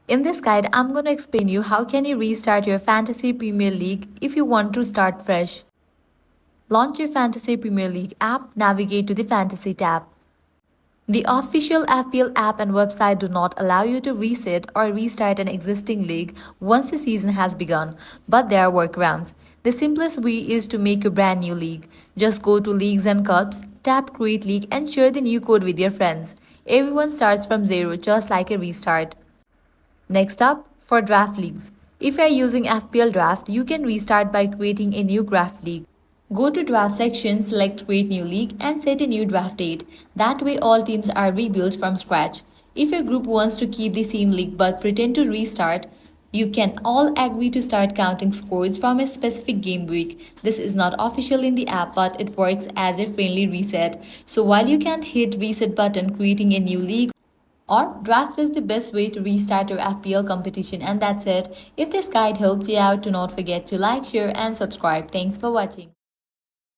In this guide, I'm going to explain you how can you restart your Fantasy Premier League if you want to start fresh. Launch your Fantasy Premier League app, navigate to the Fantasy tab. The official FPL app and website do not allow you to reset or restart an existing league once the season has begun, but there are workarounds. The simplest way is to make a brand new league. Just go to Leagues and Cups, tap Create League and share the new code with your friends. Everyone starts from zero, just like a restart. Next up, for draft leagues. If you are using FPL Draft, you can restart by creating a new draft league. Go to draft section, select create new league and set a new draft date. That way all teams are rebuilt from scratch. If your group wants to keep the same league but pretend to restart, you can all agree to start counting scores from a specific game week. This is not official in the app, but it works as a friendly reset. So while you can't hit reset button creating a new league or draft is the best way to restart your FPL competition. And that's it. If this guide helped you out, do not forget to like, share and subscribe. Thanks for watching.